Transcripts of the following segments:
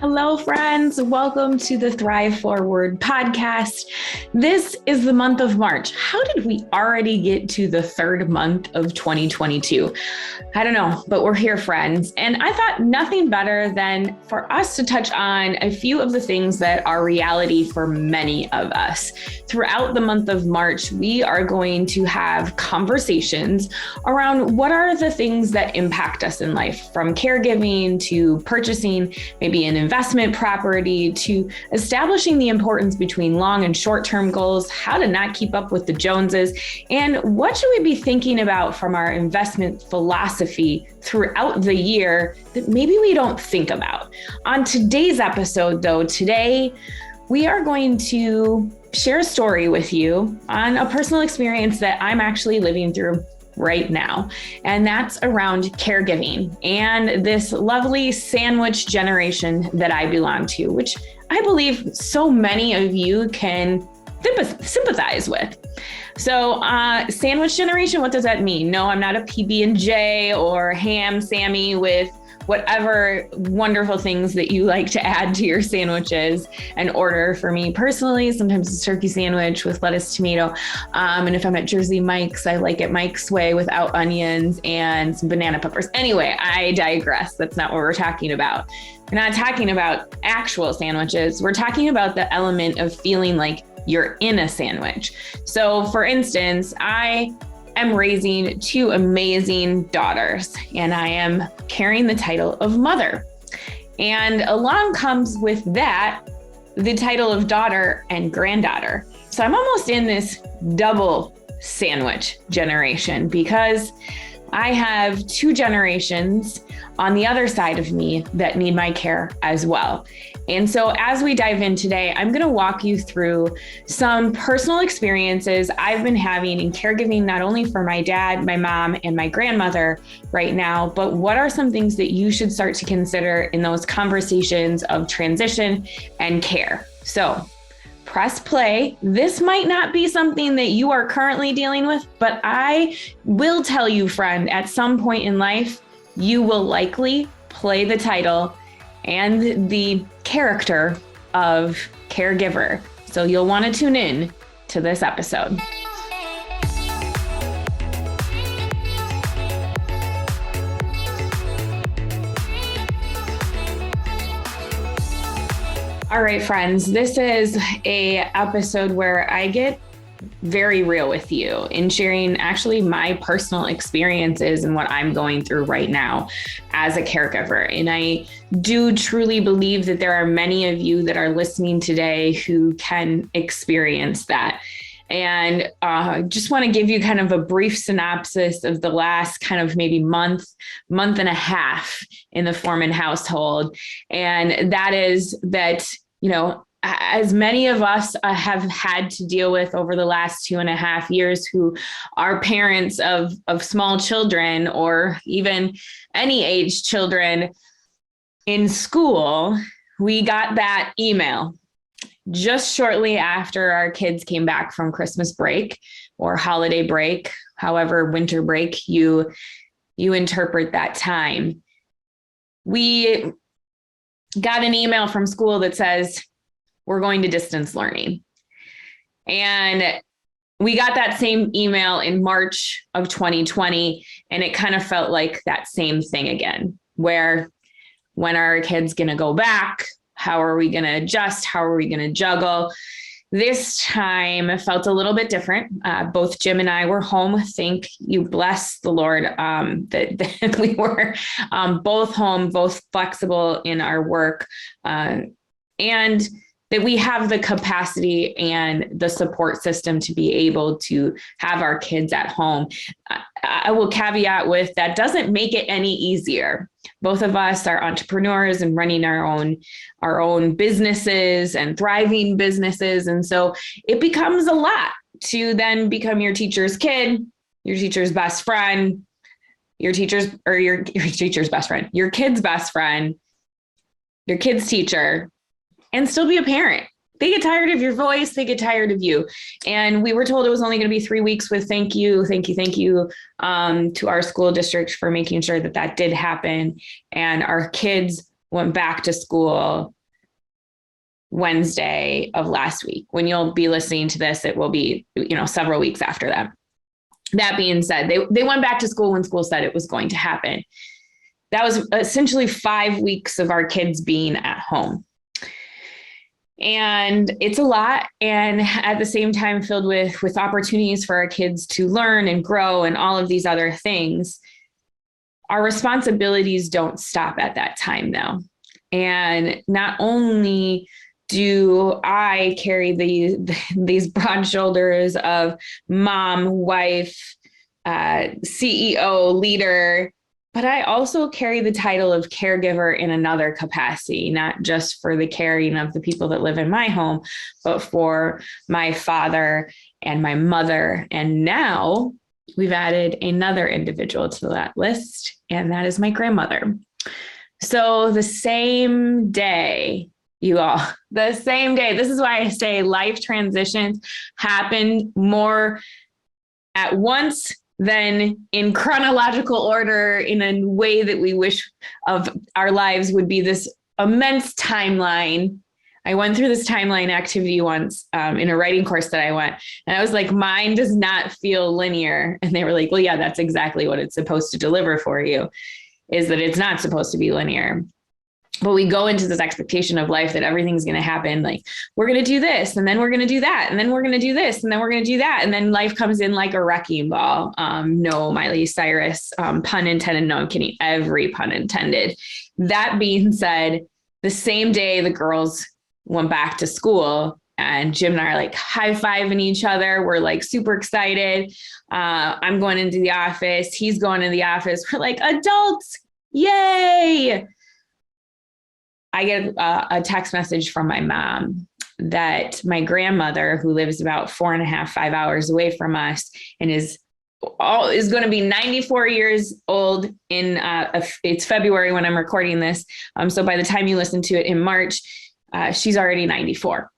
Hello, friends. Welcome to the Thrive Forward podcast. This is the month of March. How did we already get to the third month of 2022? I don't know, but we're here, friends. And I thought nothing better than for us to touch on a few of the things that are reality for many of us. Throughout the month of March, we are going to have conversations around what are the things that impact us in life, from caregiving to purchasing maybe an investment property to establishing the importance between long and short-term goals, how to not keep up with the Joneses, and what should we be thinking about from our investment philosophy throughout the year that maybe we don't think about. On today's episode, though, today we are going to share a story with you on a personal experience that I'm actually living through right now. And that's around caregiving and this lovely sandwich generation that I belong to, which I believe so many of you can sympathize with. So sandwich generation, what does that mean? No, I'm not a PB&J or ham Sammy with whatever wonderful things that you like to add to your sandwiches and order. For me personally, sometimes it's turkey sandwich with lettuce, tomato. And if I'm at Jersey Mike's, I like it Mike's way without onions and some banana peppers. Anyway, I digress. That's not what we're talking about. We're not talking about actual sandwiches. We're talking about the element of feeling like you're in a sandwich. So for instance, I am raising two amazing daughters, and I am carrying the title of mother. And along comes with that, the title of daughter and granddaughter. So I'm almost in this double sandwich generation because I have two generations on the other side of me that need my care as well. And so as we dive in today, I'm going to walk you through some personal experiences I've been having in caregiving, not only for my dad, my mom, and my grandmother right now, but what are some things that you should start to consider in those conversations of transition and care. So press play. This might not be something that you are currently dealing with, but I will tell you, friend, at some point in life, you will likely play the title and the character of caregiver. So you'll want to tune in to this episode. All right, friends, this is a episode where I get very real with you in sharing actually my personal experiences and what I'm going through right now as a caregiver. And I do truly believe that there are many of you that are listening today who can experience that. And just want to give you kind of a brief synopsis of the last kind of maybe month and a half in the Foreman household. And that is that, you know, as many of us have had to deal with over the last 2.5 years who are parents of small children or even any age children in school, we got that email just shortly after our kids came back from Christmas break or holiday break, however, winter break, you interpret that time. We got an email from school that says, we're going to distance learning. And we got that same email in March of 2020, and it kind of felt like that same thing again, where when are our kids going to go back? How are we going to adjust? How are we going to juggle? This time it felt a little bit different. Both Jim and I were home. Thank you, bless the Lord, that we were both home, both flexible in our work, and that we have the capacity and the support system to be able to have our kids at home. I will caveat with that doesn't make it any easier. Both of us are entrepreneurs and running our own businesses and thriving businesses. And so it becomes a lot to then become your teacher's kid, your teacher's best friend, your teacher's best friend, your kid's best friend, your kid's teacher, and still be a parent. They get tired of your voice. They get tired of you. And we were told it was only going to be 3 weeks with thank you to our school district for making sure that did happen. And our kids went back to school Wednesday of last week. When you'll be listening to this, it will be, several weeks after that. That being said, they went back to school when school said it was going to happen. That was essentially 5 weeks of our kids being at home. And it's a lot. And at the same time, filled with opportunities for our kids to learn and grow and all of these other things. Our responsibilities don't stop at that time, though. And not only do I carry these broad shoulders of mom, wife, CEO, leader, but I also carry the title of caregiver in another capacity, not just for the caring of the people that live in my home, but for my father and my mother. And now we've added another individual to that list, and that is my grandmother. So the same day, this is why I say life transitions happen more at once than in chronological order, in a way that we wish of our lives would be this immense timeline. I went through this timeline activity once in a writing course that I went, and I was like, mine does not feel linear. And they were like, well, yeah, that's exactly what it's supposed to deliver for you, is that it's not supposed to be linear. But we go into this expectation of life that everything's going to happen. Like, we're going to do this, and then we're going to do that, and then we're going to do this, and then we're going to do that. And then life comes in like a wrecking ball. No, Miley Cyrus, pun intended. No, I'm kidding. Every pun intended. That being said, the same day the girls went back to school, and Jim and I are like high-fiving each other. We're like super excited. I'm going into the office. He's going to the office. We're like, adults, yay. I get a text message from my mom that my grandmother, who lives about 4.5, 5 hours away from us, and is going to be 94 years old in it's February when I'm recording this. So by the time you listen to it in March, she's already 94.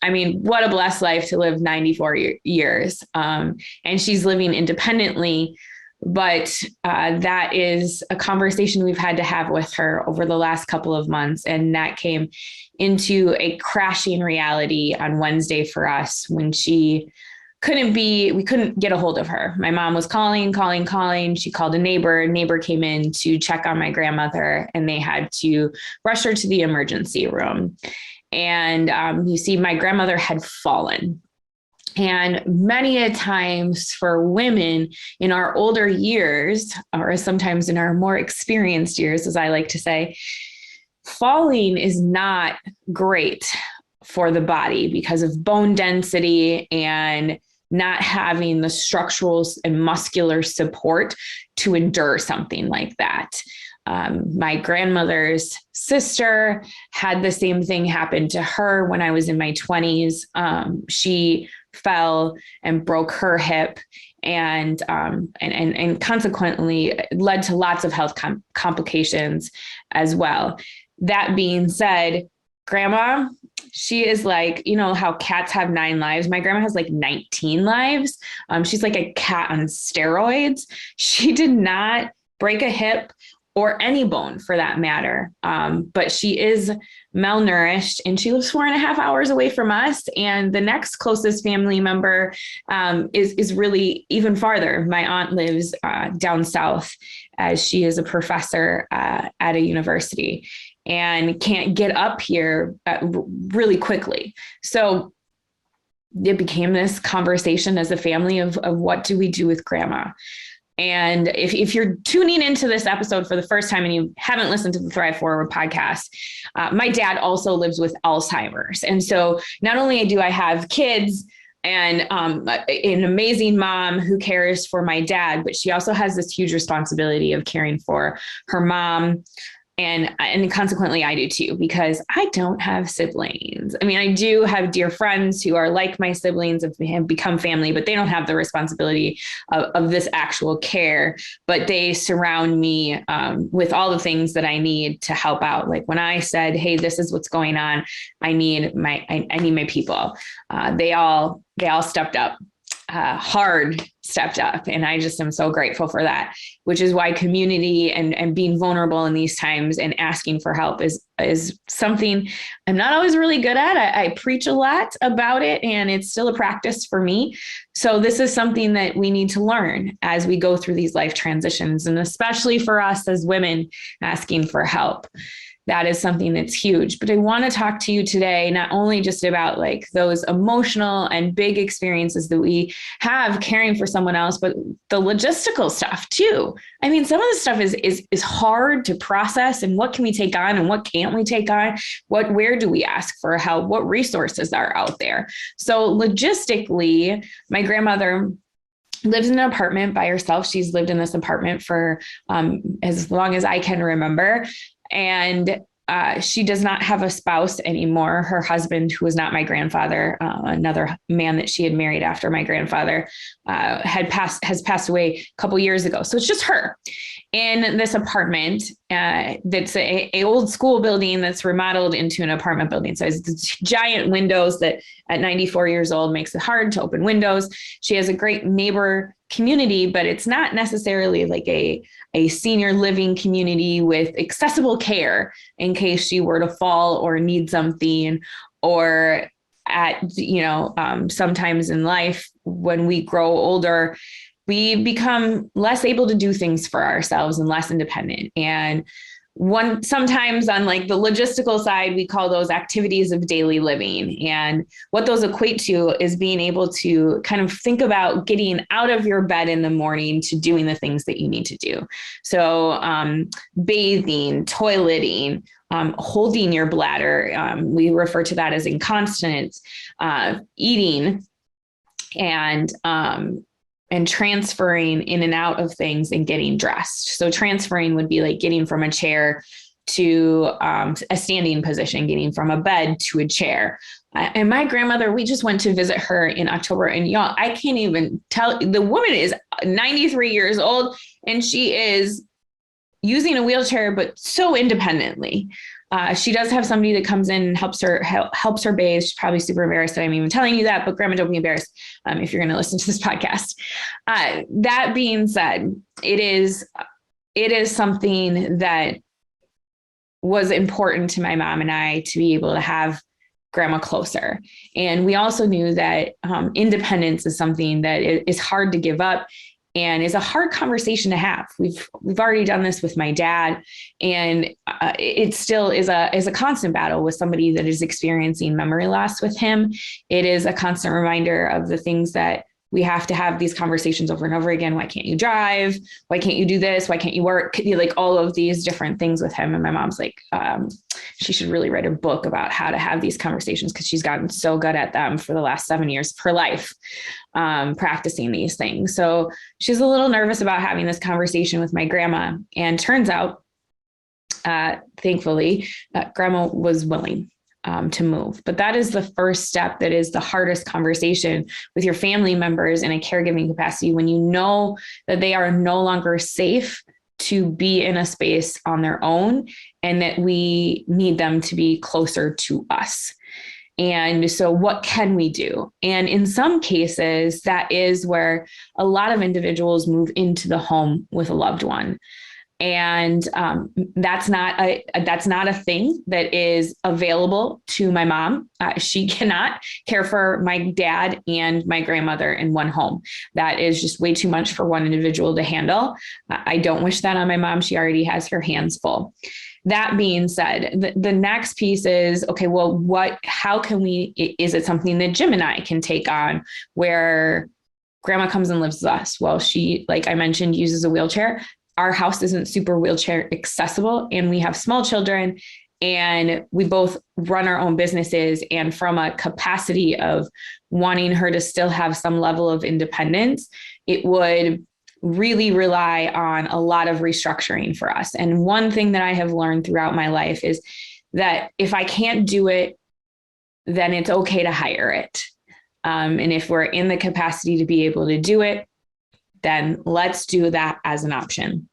I mean, what a blessed life to live 94 years. And she's living independently. But that is a conversation we've had to have with her over the last couple of months. And that came into a crashing reality on Wednesday for us when we couldn't get a hold of her. My mom was calling. She called a neighbor. A neighbor came in to check on my grandmother, and they had to rush her to the emergency room. And you see, my grandmother had fallen. And many a times for women in our older years, or sometimes in our more experienced years, as I like to say, falling is not great for the body because of bone density and not having the structural and muscular support to endure something like that. My grandmother's sister had the same thing happen to her when I was in my 20s. She fell and broke her hip, and consequently led to lots of health complications as well. That being said, grandma, she is like, how cats have 9 lives. My grandma has like 19 lives. She's like a cat on steroids. She did not break a hip or any bone for that matter. But she is malnourished, and she lives 4.5 hours away from us. And the next closest family member is really even farther. My aunt lives down south, as she is a professor at a university and can't get up here really quickly. So it became this conversation as a family of what do we do with grandma? And if you're tuning into this episode for the first time and you haven't listened to the Thrive Forward podcast, my dad also lives with Alzheimer's. And so not only do I have kids and an amazing mom who cares for my dad, but she also has this huge responsibility of caring for her mom. And consequently, I do too, because I don't have siblings. I mean, I do have dear friends who are like my siblings, have become family, but they don't have the responsibility of this actual care. But they surround me with all the things that I need to help out. Like when I said, "Hey, this is what's going on. I need my people." They all stepped up. hard stepped up. And I just am so grateful for that, which is why community and being vulnerable in these times and asking for help is something I'm not always really good at. I preach a lot about it, and it's still a practice for me. So this is something that we need to learn as we go through these life transitions, and especially for us as women asking for help. That is something that's huge. But I want to talk to you today, not only just about like those emotional and big experiences that we have caring for someone else, but the logistical stuff too. I mean, some of this stuff is hard to process, and what can we take on and what can't we take on? Where do we ask for help? What resources are out there? So logistically, my grandmother lives in an apartment by herself. She's lived in this apartment for as long as I can remember. And she does not have a spouse anymore. Her husband, who was not my grandfather, another man that she had married after my grandfather, has passed away a couple years ago. So it's just her in this apartment that's a old school building that's remodeled into an apartment building. So it's giant windows that at 94 years old makes it hard to open windows. She has a great neighbor community, but it's not necessarily like a senior living community with accessible care in case she were to fall or need something, or sometimes in life when we grow older, we become less able to do things for ourselves and less independent. And sometimes on like the logistical side, we call those activities of daily living. And what those equate to is being able to kind of think about getting out of your bed in the morning to doing the things that you need to do. So bathing, toileting, holding your bladder. We refer to that as incontinence, eating, and transferring in and out of things and getting dressed. So transferring would be like getting from a chair to a standing position, getting from a bed to a chair. And my grandmother, we just went to visit her in October, and y'all, I can't even tell, the woman is 93 years old and she is using a wheelchair, but so independently. She does have somebody that comes in and helps her bathe. She's probably super embarrassed that I'm even telling you that, but grandma, don't be embarrassed if you're going to listen to this podcast. That being said, it is something that was important to my mom and I to be able to have grandma closer. And we also knew that independence is something that is hard to give up and is a hard conversation to have. We've already done this with my dad, and it still is a constant battle with somebody that is experiencing memory loss with him. It is a constant reminder of the things that we have to have these conversations over and over again. Why can't you drive? Why can't you do this? Why can't you work? Like all of these different things with him. And my mom's like, she should really write a book about how to have these conversations, because she's gotten so good at them for the last 7 years of her life, practicing these things. So she's a little nervous about having this conversation with my grandma. And turns out, thankfully, grandma was willing to move. But that is the first step. That is the hardest conversation with your family members in a caregiving capacity, when you know that they are no longer safe to be in a space on their own, and that we need them to be closer to us. And so what can we do? And in some cases, that is where a lot of individuals move into the home with a loved one. And that's not a thing that is available to my mom. She cannot care for my dad and my grandmother in one home. That is just way too much for one individual to handle. I don't wish that on my mom. She already has her hands full. That being said, the next piece is, okay, well, how can is it something that Jim and I can take on, where grandma comes and lives with us? Well, she, like I mentioned, uses a wheelchair. Our house isn't super wheelchair accessible, and we have small children, and we both run our own businesses. And from a capacity of wanting her to still have some level of independence, it would really rely on a lot of restructuring for us. And one thing that I have learned throughout my life is that if I can't do it, then it's okay to hire it. And if we're in the capacity to be able to do it, then let's do that as an option.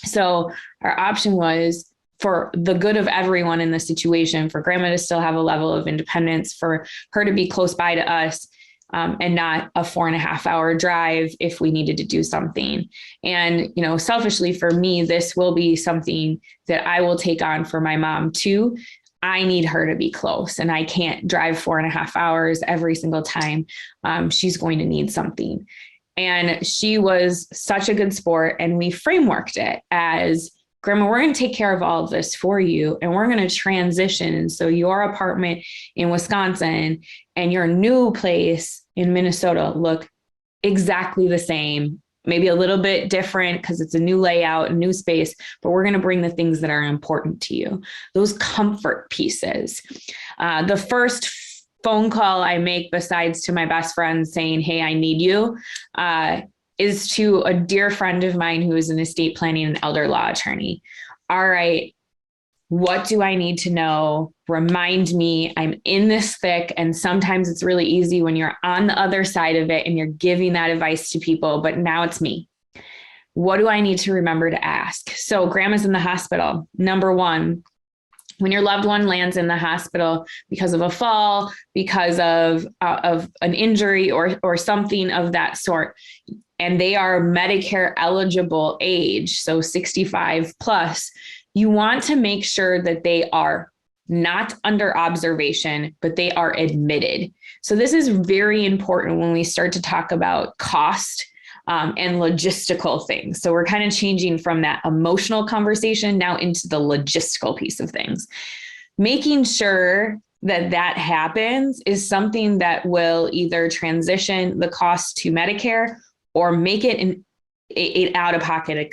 So our option was, for the good of everyone in the situation, for grandma to still have a level of independence, for her to be close by to us, and not a 4.5 hour drive if we needed to do something. And, selfishly for me, this will be something that I will take on for my mom too. I need her to be close, and I can't drive 4.5 hours every single time she's going to need something. And she was such a good sport, and we frameworked it as, Grandma, we're going to take care of all of this for you, and we're going to transition. So your apartment in Wisconsin and your new place in Minnesota look exactly the same, maybe a little bit different because it's a new layout, a new space, but we're going to bring the things that are important to you, those comfort pieces. The first phone call I make, besides to my best friend saying, hey, I need you, is to a dear friend of mine who is an estate planning and elder law attorney. All right, what do I need to know? Remind me, I'm in this thick. And sometimes it's really easy when you're on the other side of it and you're giving that advice to people, but now it's me. What do I need to remember to ask? So Grandma's in the hospital. Number one, when your loved one lands in the hospital because of a fall, because of an injury or something of that sort, and they are Medicare eligible age, so 65 plus, you want to make sure that they are not under observation, but they are admitted. So this is very important when we start to talk about cost and logistical things. So we're kind of changing from that emotional conversation now into the logistical piece of things. Making sure that that happens is something that will either transition the cost to Medicare or make it an out-of-pocket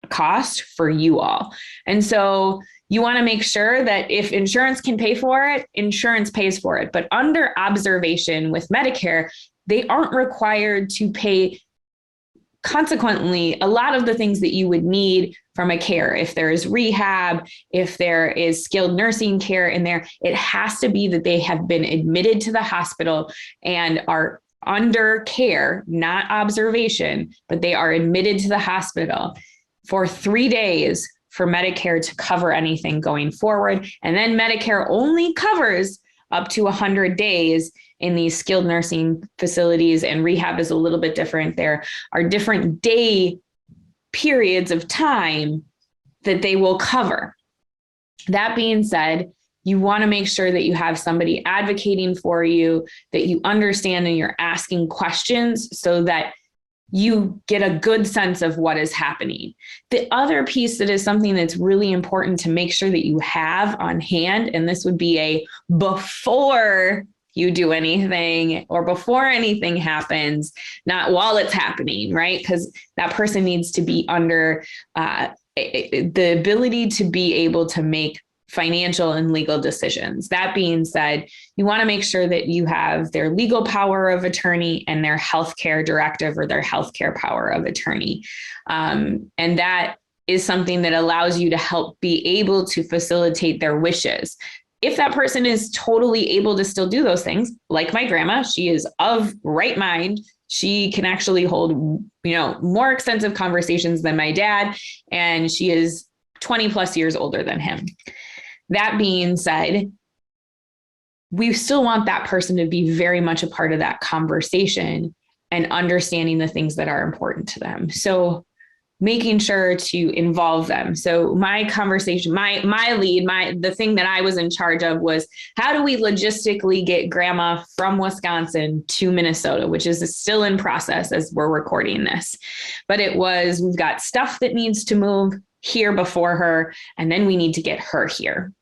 cost for you all. And so you want to make sure that if insurance can pay for it, insurance pays for it. But under observation with Medicare, they aren't required to pay consequently a lot of the things that you would need from a care. If there is rehab, if there is skilled nursing care in there, it has to be that they have been admitted to the hospital and are under care, not observation, but they are admitted to the hospital for 3 days for Medicare to cover anything going forward. And then Medicare only covers up to 100 days in these skilled nursing facilities, and rehab is a little bit different. There are different day periods of time that they will cover. That being said, you want to make sure that you have somebody advocating for you, that you understand and you're asking questions so that you get a good sense of what is happening. The other piece that is something that's really important to make sure that you have on hand, and this would be a before you do anything or before anything happens, not while it's happening, right? Because that person needs to be under the ability to be able to make financial and legal decisions. That being said, you want to make sure that you have their legal power of attorney and their healthcare directive or their healthcare power of attorney. And that is something that allows you to help be able to facilitate their wishes. If that person is totally able to still do those things, like my grandma, she is of right mind. She can actually hold, more extensive conversations than my dad, and she is 20 plus years older than him. That being said, we still want that person to be very much a part of that conversation and understanding the things that are important to them. So making sure to involve them. So my conversation, my lead, the thing that I was in charge of was, how do we logistically get grandma from Wisconsin to Minnesota, which is still in process as we're recording this. But it was, we've got stuff that needs to move here before her, and then we need to get her here.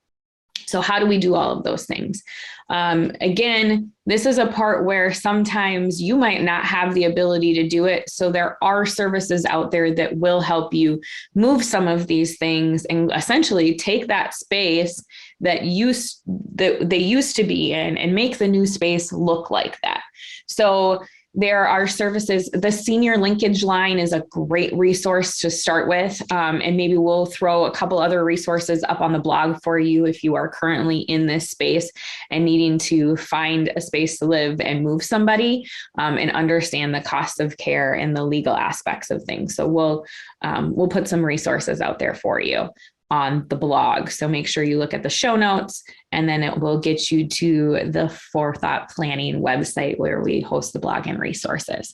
So how do we do all of those things? Again, this is a part where sometimes you might not have the ability to do it. So there are services out there that will help you move some of these things and essentially take that space that they used to be in and make the new space look like that. So there are services. The senior linkage line is a great resource to start with. And maybe we'll throw a couple other resources up on the blog for you if you are currently in this space and needing to find a space to live and move somebody and understand the cost of care and the legal aspects of things. So we'll put some resources out there for you. on the blog. So make sure you look at the show notes, and then it will get you to the Forethought Planning website where we host the blog and resources.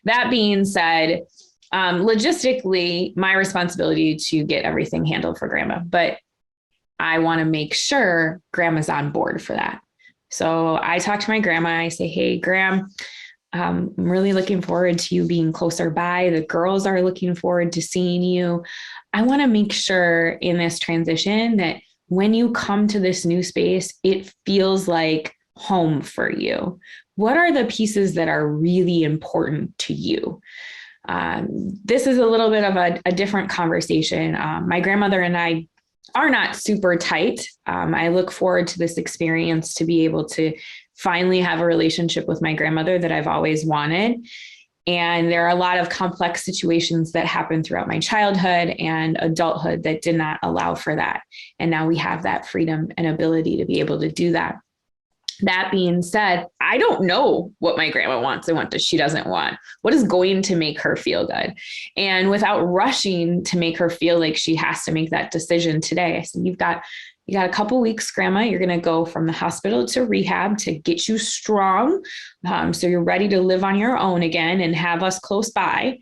That being said, logistically, my responsibility to get everything handled for grandma, but I want to make sure grandma's on board for that. So I talk to my grandma. I say, hey, Gram, I'm really looking forward to you being closer by. The girls are looking forward to seeing you. I want to make sure in this transition that when you come to this new space, it feels like home for you. What are the pieces that are really important to you? This is a little bit of a different conversation. My grandmother and I are not super tight. I look forward to this experience to be able to finally have a relationship with my grandmother that I've always wanted. And there are a lot of complex situations that happened throughout my childhood and adulthood that did not allow for that. And now we have that freedom and ability to be able to do that. That being said, I don't know what my grandma wants and what she doesn't want. What is going to make her feel good? And without rushing to make her feel like she has to make that decision today, I said, you got a couple weeks, Grandma. You're going to go from the hospital to rehab to get you strong. So you're ready to live on your own again and have us close by.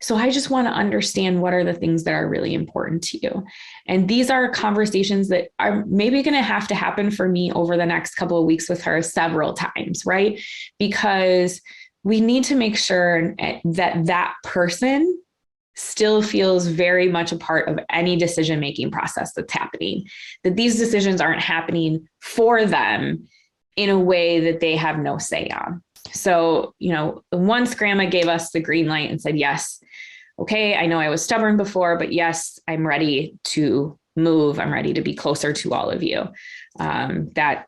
So I just want to understand what are the things that are really important to you. And these are conversations that are maybe going to have to happen for me over the next couple of weeks with her several times, right? Because we need to make sure that that person still feels very much a part of any decision-making process that's happening, that these decisions aren't happening for them in a way that they have no say on. So, once Grandma gave us the green light and said, yes, okay, I know I was stubborn before, but yes, I'm ready to move. I'm ready to be closer to all of you. That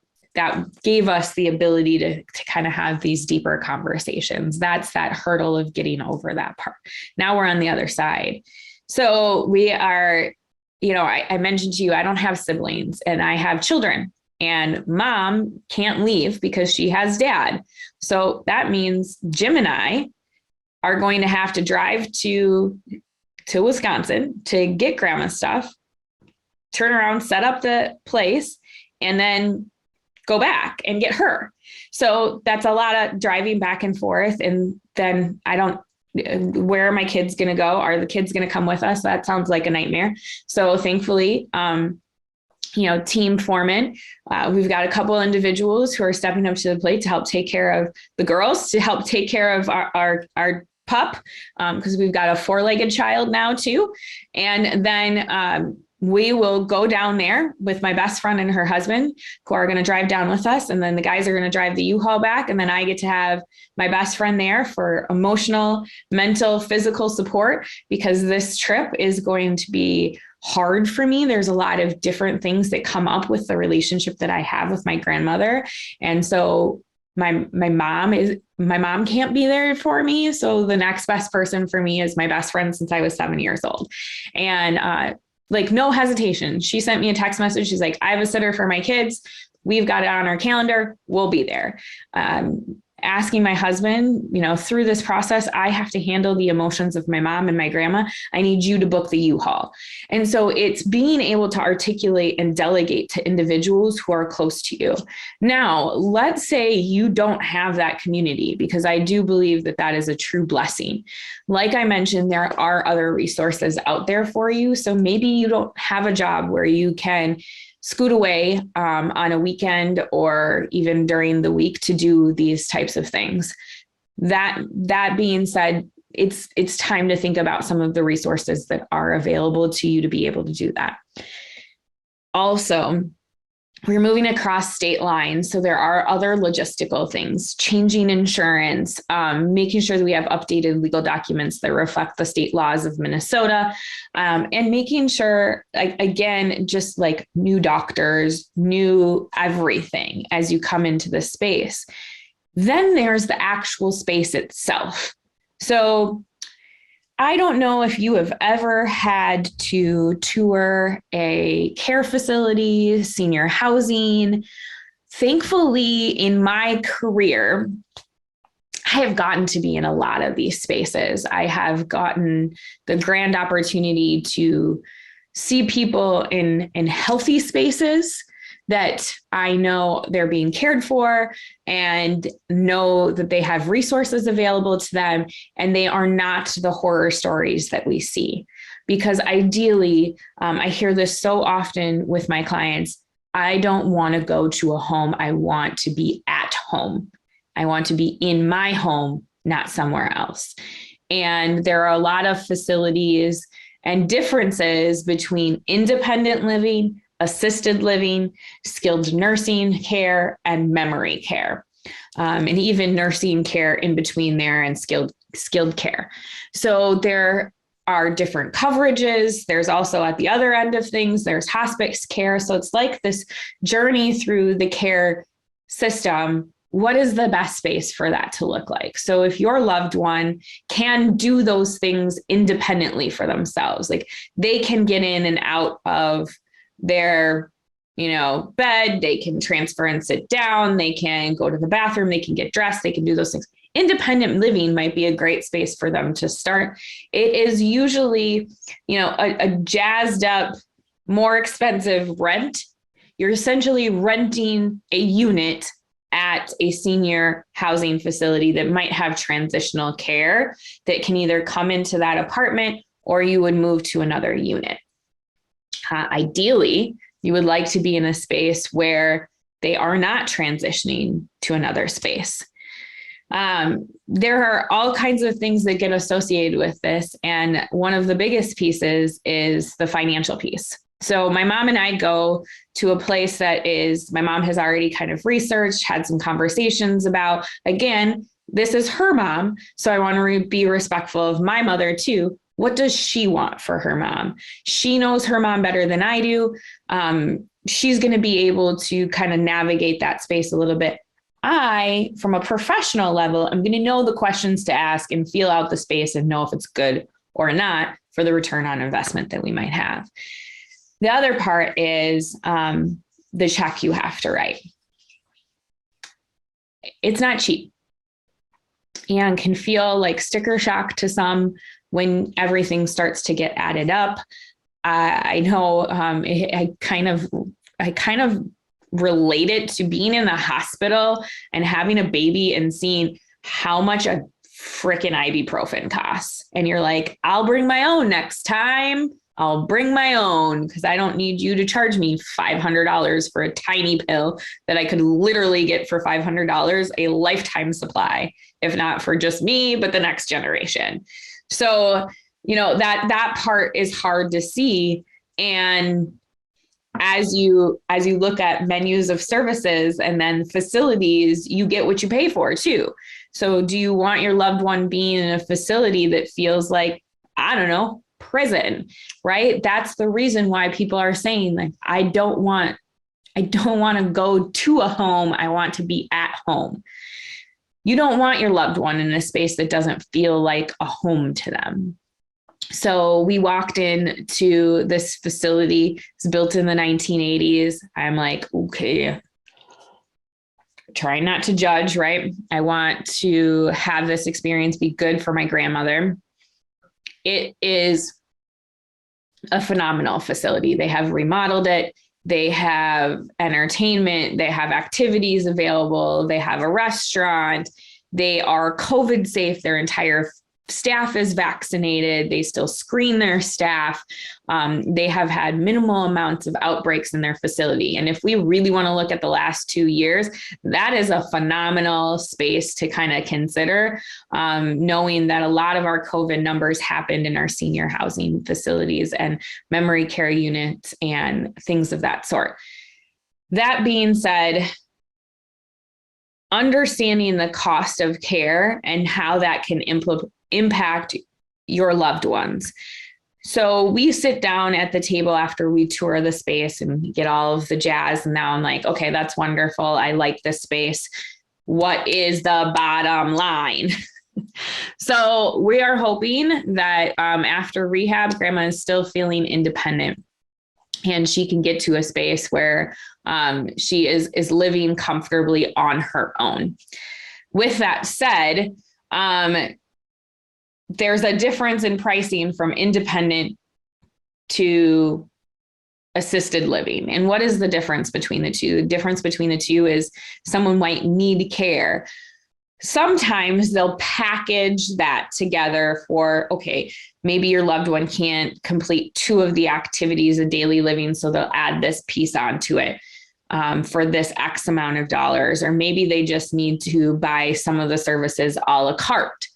gave us the ability to kind of have these deeper conversations. That's that hurdle of getting over that part. Now we're on the other side. So we are, I mentioned to you, I don't have siblings and I have children. And Mom can't leave because she has Dad. So that means Jim and I are going to have to drive to Wisconsin to get Grandma's stuff, turn around, set up the place, and then go back and get her. So that's a lot of driving back and forth. And then where are my kids going to go? Are the kids going to come with us? That sounds like a nightmare. So thankfully, team foreman. We've got a couple individuals who are stepping up to the plate to help take care of the girls, to help take care of our pup, because we've got a 4-legged child now too. And then we will go down there with my best friend and her husband, who are going to drive down with us. And then the guys are going to drive the U-Haul back. And then I get to have my best friend there for emotional, mental, physical support, because this trip is going to be hard for me. There's a lot of different things that come up with the relationship that I have with my grandmother. And so my mom can't be there for me. So the next best person for me is my best friend since I was 7 years old. And no hesitation. She sent me a text message. She's like, I have a sitter for my kids. We've got it on our calendar. We'll be there. Asking my husband, through this process, I have to handle the emotions of my mom and my grandma. I need you to book the U-Haul. And so it's being able to articulate and delegate to individuals who are close to you. Now, let's say you don't have that community, because I do believe that that is a true blessing. Like I mentioned, there are other resources out there for you. So maybe you don't have a job where you can scoot away on a weekend or even during the week to do these types of things. That being said, it's time to think about some of the resources that are available to you to be able to do that. Also, we're moving across state lines. So there are other logistical things, changing insurance, making sure that we have updated legal documents that reflect the state laws of Minnesota, and making sure, again, just like new doctors, new everything as you come into this space. Then there's the actual space itself. So I don't know if you have ever had to tour a care facility, senior housing. Thankfully, in my career, I have gotten to be in a lot of these spaces. I have gotten the grand opportunity to see people in healthy spaces that I know they're being cared for and know that they have resources available to them, and they are not the horror stories that we see. Because ideally, I hear this so often with my clients, I don't want to go to a home. I want to be at home. I want to be in my home, not somewhere else. And there are a lot of facilities and differences between independent living, assisted living, skilled nursing care, and memory care, and even nursing care in between there and skilled care. So there are different coverages. There's also at the other end of things, there's hospice care. So it's like this journey through the care system. What is the best space for that to look like? So if your loved one can do those things independently for themselves, like they can get in and out of their, bed, they can transfer and sit down, they can go to the bathroom, they can get dressed, they can do those things. Independent living might be a great space for them to start. It is usually, a jazzed up, more expensive rent. You're essentially renting a unit at a senior housing facility that might have transitional care that can either come into that apartment or you would move to another unit. Ideally, you would like to be in a space where they are not transitioning to another space. There are all kinds of things that get associated with this. And one of the biggest pieces is the financial piece. So my mom and I go to a place that my mom has already kind of researched, had some conversations about. Again, this is her mom. So I want to be respectful of my mother too. What does she want for her mom? She knows her mom better than I do. She's going to be able to kind of navigate that space a little bit. I, from a professional level, I'm going to know the questions to ask and feel out the space and know if it's good or not for the return on investment that we might have. The other part is the check you have to write. It's not cheap and can feel like sticker shock to some when everything starts to get added up. I know I kind of relate it to being in the hospital and having a baby and seeing how much a freaking ibuprofen costs. And you're like, I'll bring my own next time. I'll bring my own because I don't need you to charge me $500 for a tiny pill that I could literally get for $500, a lifetime supply, if not for just me, but the next generation. So, that part is hard to see. And as you look at menus of services and then facilities, you get what you pay for too. So do you want your loved one being in a facility that feels like, I don't know, prison, right? That's the reason why people are saying like, I don't want to go to a home. I want to be at home. You don't want your loved one in a space that doesn't feel like a home to them. So we walked into this facility. It's built in the 1980s. I'm like, okay, trying not to judge, right? I want to have this experience be good for my grandmother. It is a phenomenal facility. They have remodeled it. They have entertainment. They have activities available. They have a restaurant. They are COVID safe. Their entire staff is vaccinated. They still screen their staff. They have had minimal amounts of outbreaks in their facility. And if we really want to look at the last 2 years, that is a phenomenal space to kind of consider, knowing that a lot of our COVID numbers happened in our senior housing facilities and memory care units and things of that sort. That being said, understanding the cost of care and how that can impact your loved ones. So we sit down at the table after we tour the space and get all of the jazz. And now I'm like, okay, that's wonderful. I like this space. What is the bottom line? So we are hoping that after rehab, grandma is still feeling independent and she can get to a space where she is living comfortably on her own. With that said, there's a difference in pricing from independent to assisted living. And what is the difference between the two? The difference between the two is someone might need care. Sometimes they'll package that together for, okay, maybe your loved one can't complete 2 of the activities of daily living, so they'll add this piece onto it for this X amount of dollars. Or maybe they just need to buy some of the services a la carte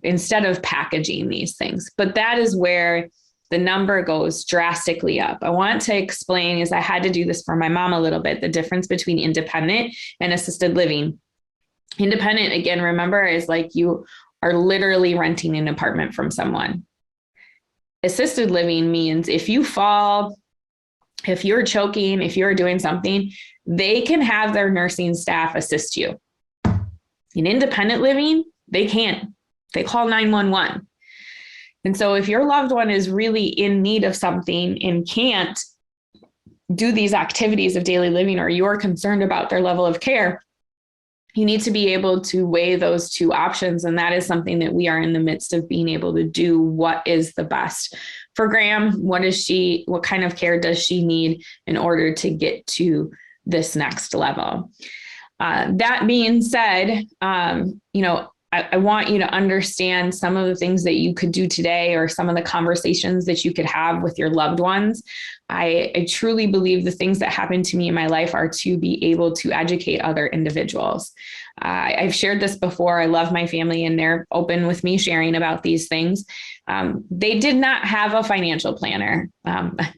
instead of packaging these things. But that is where the number goes drastically up. I want to explain, is I had to do this for my mom a little bit, the difference between independent and assisted living. Independent, again, remember, is like you are literally renting an apartment from someone. Assisted living means if you fall, if you're choking, if you're doing something, they can have their nursing staff assist you. In independent living, they can't. They call 911. And so if your loved one is really in need of something and can't do these activities of daily living, or you're concerned about their level of care, you need to be able to weigh those 2 options. And that is something that we are in the midst of being able to do. What is the best for Graham? What kind of care does she need in order to get to this next level? That being said, I want you to understand some of the things that you could do today, or some of the conversations that you could have with your loved ones. I truly believe the things that happened to me in my life are to be able to educate other individuals. I've shared this before. I love my family and they're open with me sharing about these things. They did not have a financial planner.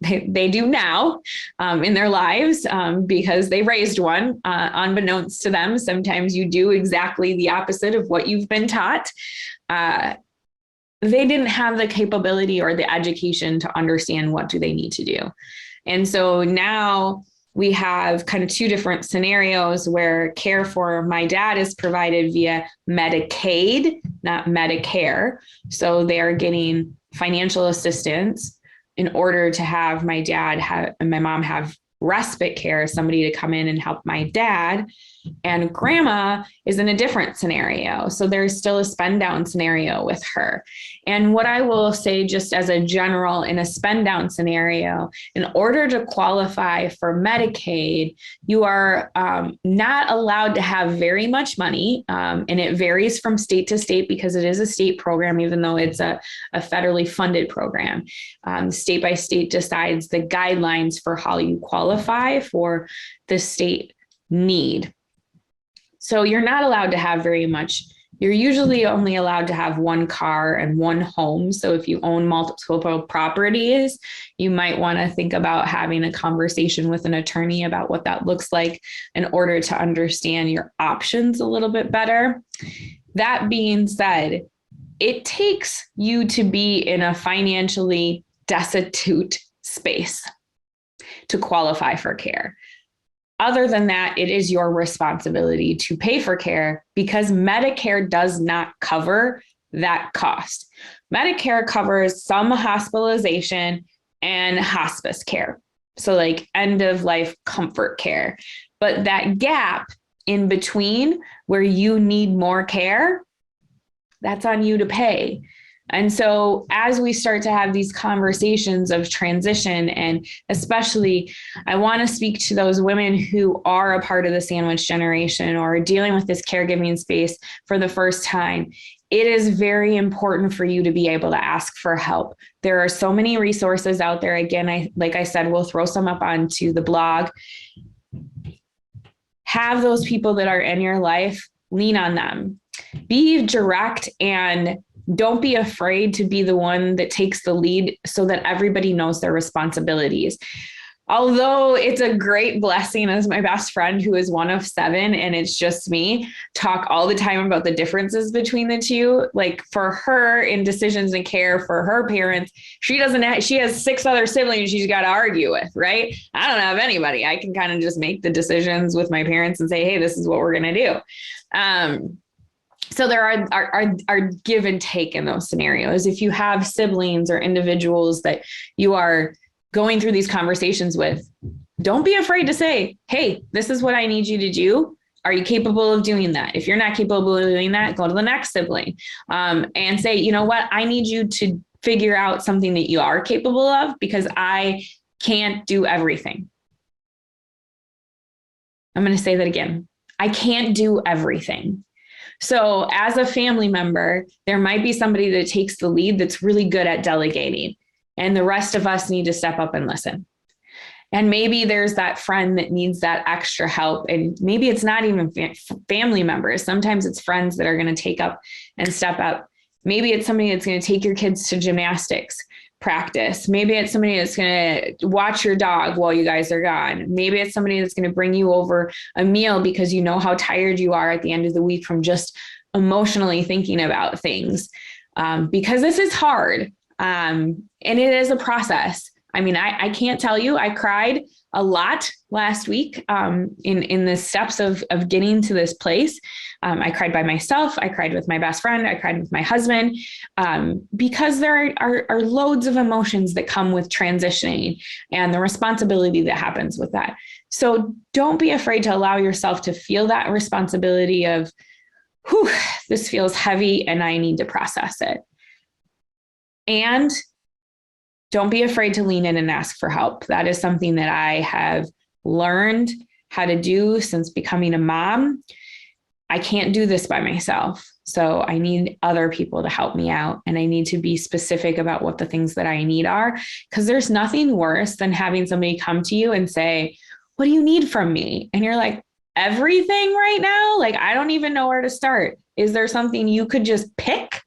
They do now in their lives because they raised one, unbeknownst to them. Sometimes you do exactly the opposite of what you've been taught. They didn't have the capability or the education to understand what do they need to do. And so now we have kind of 2 different scenarios where care for my dad is provided via Medicaid, not Medicare. So they are getting financial assistance in order to have my dad and my mom have respite care, somebody to come in and help my dad. And grandma is in a different scenario. So there's still a spend down scenario with her. And what I will say, just as a general, in a spend down scenario, in order to qualify for Medicaid, you are not allowed to have very much money. And it varies from state to state because it is a state program, even though it's a federally funded program. State by state decides the guidelines for how you qualify for the state need. So you're not allowed to have very much. You're usually only allowed to have 1 car and 1 home. So if you own multiple properties, you might want to think about having a conversation with an attorney about what that looks like in order to understand your options a little bit better. That being said, it takes you to be in a financially destitute space to qualify for care. Other than that, it is your responsibility to pay for care because Medicare does not cover that cost. Medicare covers some hospitalization and hospice care. So like end of life comfort care. But that gap in between where you need more care, that's on you to pay. And so as we start to have these conversations of transition, and especially I want to speak to those women who are a part of the sandwich generation or are dealing with this caregiving space for the first time, it is very important for you to be able to ask for help. There are so many resources out there. Again, like I said, we'll throw some up onto the blog. Have those people that are in your life, lean on them. Be direct and don't be afraid to be the one that takes the lead so that everybody knows their responsibilities. Although it's a great blessing as my best friend, who is one of 7, and it's just me, talk all the time about the differences between the two. Like for her in decisions and care for her parents, she has 6 other siblings she's got to argue with, right? I don't have anybody. I can kind of just make the decisions with my parents and say, hey, this is what we're going to do. So there are give and take in those scenarios. If you have siblings or individuals that you are going through these conversations with, don't be afraid to say, hey, this is what I need you to do. Are you capable of doing that? If you're not capable of doing that, go to the next sibling and say, you know what, I need you to figure out something that you are capable of because I can't do everything. I'm going to say that again. I can't do everything. So as a family member, there might be somebody that takes the lead that's really good at delegating, and the rest of us need to step up and listen. And maybe there's that friend that needs that extra help. And maybe it's not even family members. Sometimes it's friends that are going to take up and step up. Maybe it's somebody that's going to take your kids to gymnastics practice. Maybe it's somebody that's going to watch your dog while you guys are gone. Maybe it's somebody that's going to bring you over a meal because you know how tired you are at the end of the week from just emotionally thinking about things. Because this is hard. And it is a process. I mean, I can't tell you, I cried a lot last week in the steps of getting to this place. I cried by myself. I cried with my best friend. I cried with my husband because there are loads of emotions that come with transitioning and the responsibility that happens with that. So don't be afraid to allow yourself to feel that responsibility of, whew, this feels heavy and I need to process it. And don't be afraid to lean in and ask for help. That is something that I have learned how to do since becoming a mom. I can't do this by myself. So I need other people to help me out. And I need to be specific about what the things that I need are, because there's nothing worse than having somebody come to you and say, what do you need from me? And you're like, everything right now? Like, I don't even know where to start. Is there something you could just pick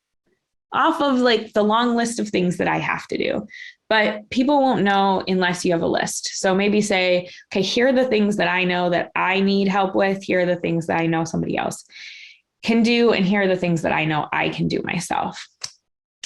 off of like the long list of things that I have to do? But people won't know unless you have a list. So maybe say, okay, here are the things that I know that I need help with. Here are the things that I know somebody else can do. And here are the things that I know I can do myself.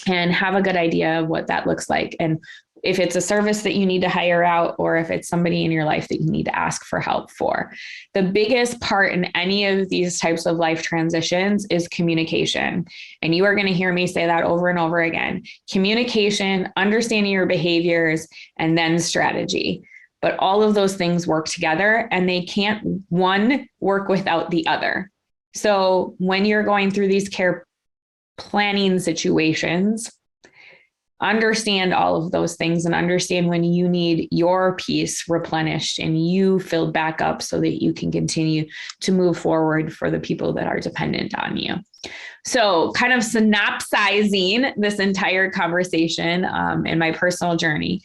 And have a good idea of what that looks like. And if it's a service that you need to hire out, or if it's somebody in your life that you need to ask for help for. The biggest part in any of these types of life transitions is communication. And you are going to hear me say that over and over again. Communication, understanding your behaviors, and then strategy. But all of those things work together, and they can't one work without the other. So when you're going through these care planning situations, understand all of those things and understand when you need your piece replenished and you filled back up so that you can continue to move forward for the people that are dependent on you. So kind of synopsizing this entire conversation in my personal journey.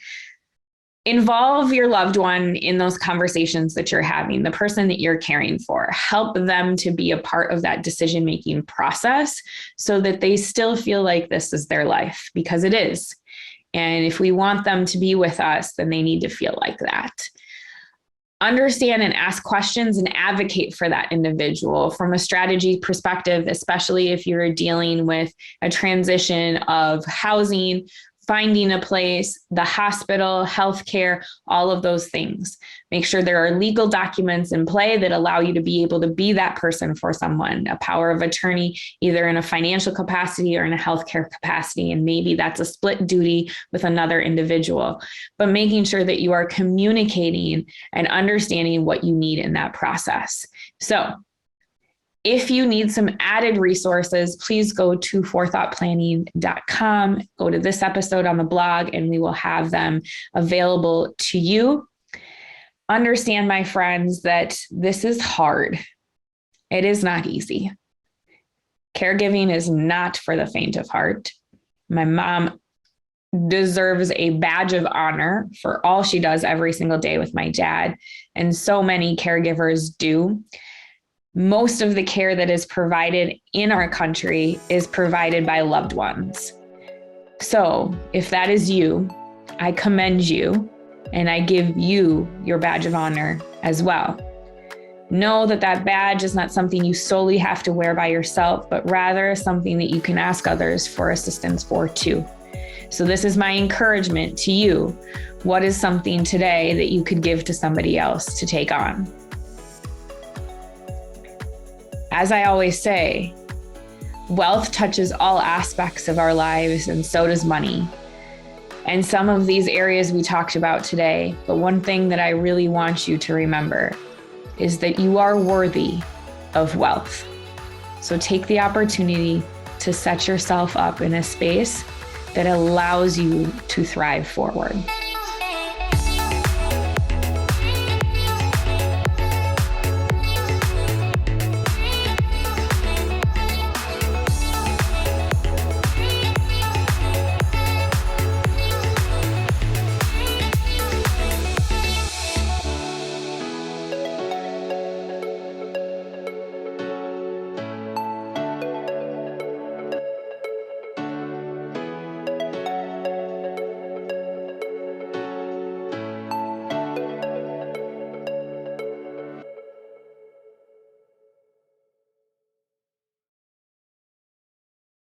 Involve your loved one in those conversations that you're having, the person that you're caring for. Help them to be a part of that decision-making process so that they still feel like this is their life, because it is. And if we want them to be with us, then they need to feel like that. Understand and ask questions and advocate for that individual from a strategy perspective, especially if you're dealing with a transition of housing, finding a place, the hospital, healthcare, all of those things. Make sure there are legal documents in play that allow you to be able to be that person for someone, a power of attorney, either in a financial capacity or in a healthcare capacity. And maybe that's a split duty with another individual, but making sure that you are communicating and understanding what you need in that process. So if you need some added resources, please go to forethoughtplanning.com, go to this episode on the blog, and we will have them available to you. Understand, my friends, that this is hard. It is not easy. Caregiving is not for the faint of heart. My mom deserves a badge of honor for all she does every single day with my dad, and so many caregivers do. Most of the care that is provided in our country is provided by loved ones. So if that is you, I commend you and I give you your badge of honor as well. Know that that badge is not something you solely have to wear by yourself, but rather something that you can ask others for assistance for too. So this is my encouragement to you. What is something today that you could give to somebody else to take on? As I always say, wealth touches all aspects of our lives, and so does money. And some of these areas we talked about today, but one thing that I really want you to remember is that you are worthy of wealth. So take the opportunity to set yourself up in a space that allows you to thrive forward.